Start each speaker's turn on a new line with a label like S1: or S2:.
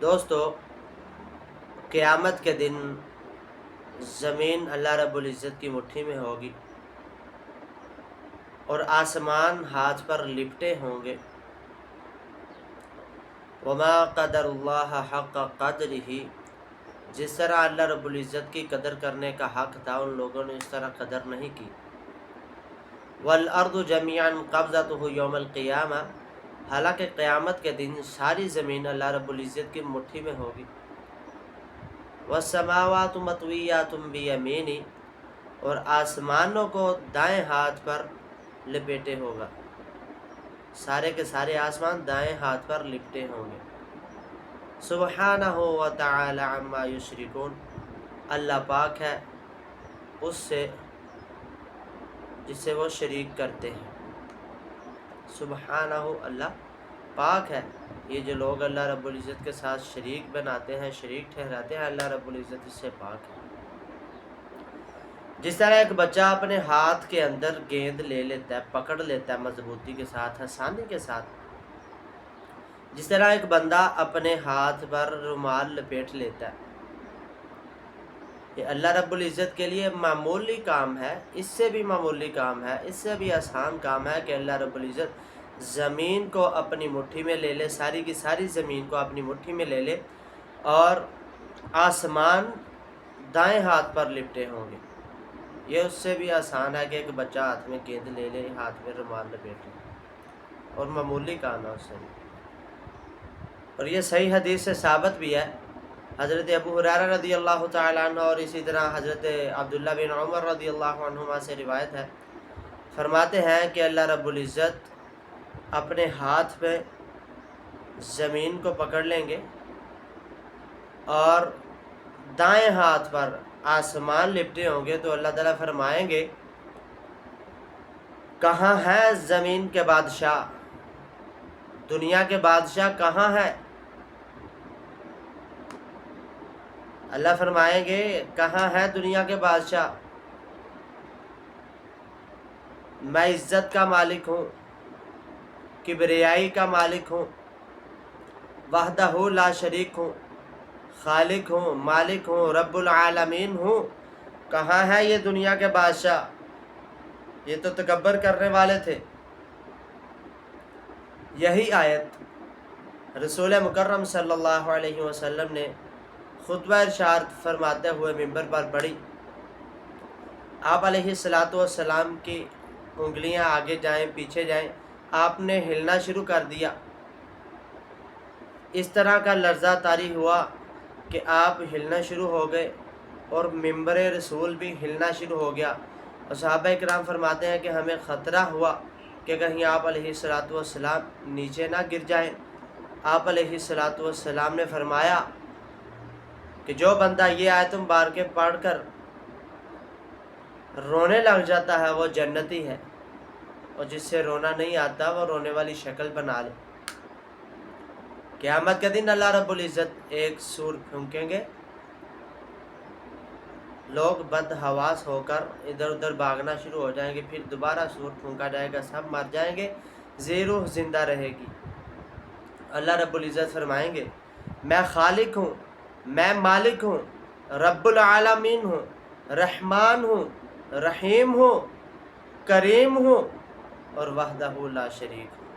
S1: دوستو، قیامت کے دن زمین اللہ رب العزت کی مٹھی میں ہوگی اور آسمان ہاتھ پر لپٹے ہوں گے۔ وما قدر اللہ حق قدرہ، جس طرح اللہ رب العزت کی قدر کرنے کا حق تھا ان لوگوں نے اس طرح قدر نہیں کی۔ والارض جميعا قبضته یوم القیامہ، حالانکہ قیامت کے دن ساری زمین اللہ رب العزت کی مٹھی میں ہوگی۔ والسماوات مطویات بیمینہ، اور آسمانوں کو دائیں ہاتھ پر لپیٹے ہوگا، سارے کے سارے آسمان دائیں ہاتھ پر لپٹے ہوں گے۔ سبحانہ وتعالی عما یشرکون، اللہ پاک ہے اس سے جسے وہ شریک کرتے ہیں۔ سبحانہ، اللہ پاک ہے، یہ جو لوگ اللہ رب العزت کے ساتھ شریک بناتے ہیں، شریک ٹھہراتے ہیں، اللہ رب العزت اس سے پاک ہے۔ جس طرح ایک بچہ اپنے ہاتھ کے اندر گیند لے لیتا ہے، پکڑ لیتا ہے مضبوطی کے ساتھ، آسانی کے ساتھ، جس طرح ایک بندہ اپنے ہاتھ پر رومال لپیٹ لیتا ہے، یہ اللہ رب العزت کے لیے معمولی کام ہے، اس سے بھی معمولی کام ہے، اس سے بھی آسان کام ہے کہ اللہ رب العزت زمین کو اپنی مٹھی میں لے لے، ساری کی ساری زمین کو اپنی مٹھی میں لے لے اور آسمان دائیں ہاتھ پر لپٹے ہوں گے۔ یہ اس سے بھی آسان ہے کہ ایک بچہ ہاتھ میں گیند لے لے، ہاتھ میں رومال لپیٹ لے، اور معمولی کام ہے اس سے بھی۔ اور یہ صحیح حدیث سے ثابت بھی ہے، حضرت ابو ہریرہ رضی اللہ تعالیٰ عنہ اور اسی طرح حضرت عبداللہ بن عمر رضی اللہ عنہما سے روایت ہے، فرماتے ہیں کہ اللہ رب العزت اپنے ہاتھ میں زمین کو پکڑ لیں گے اور دائیں ہاتھ پر آسمان لپٹے ہوں گے، تو اللہ تعالیٰ فرمائیں گے کہاں ہے زمین کے بادشاہ، دنیا کے بادشاہ کہاں ہے؟ اللہ فرمائیں گے کہاں ہے دنیا کے بادشاہ، میں عزت کا مالک ہوں، کبریائی کا مالک ہوں، وحدہ لا شریک ہوں، خالق ہوں، مالک ہوں، رب العالمین ہوں، کہاں ہے یہ دنیا کے بادشاہ؟ یہ تو تکبر کرنے والے تھے۔ یہی آیت رسول مکرم صلی اللہ علیہ وسلم نے خطبہ ارشاد فرماتے ہوئے ممبر پر پڑھی۔ آپ علیہ السلام کی انگلیاں آگے جائیں پیچھے جائیں، آپ نے ہلنا شروع کر دیا، اس طرح کا لرزہ طاری ہوا کہ آپ ہلنا شروع ہو گئے اور ممبر رسول بھی ہلنا شروع ہو گیا، اور صحابہ کرام فرماتے ہیں کہ ہمیں خطرہ ہوا کہ کہیں آپ علیہ السلام نیچے نہ گر جائیں۔ آپ علیہ السلام نے فرمایا کہ جو بندہ یہ آیت مبارکہ پڑھ کر رونے لگ جاتا ہے وہ جنتی ہے، اور جس سے رونا نہیں آتا وہ رونے والی شکل بنا لے۔ قیامت کے دن اللہ رب العزت ایک سور پھونکیں گے، لوگ بد حواس ہو کر ادھر ادھر بھاگنا شروع ہو جائیں گے، پھر دوبارہ سور پھونکا جائے گا، سب مر جائیں گے، روح زندہ رہے گی۔ اللہ رب العزت فرمائیں گے میں خالق ہوں، میں مالک ہوں، رب العالمین ہوں، رحمان ہوں، رحیم ہوں، کریم ہوں، اور وحدہ لا شریک ہوں۔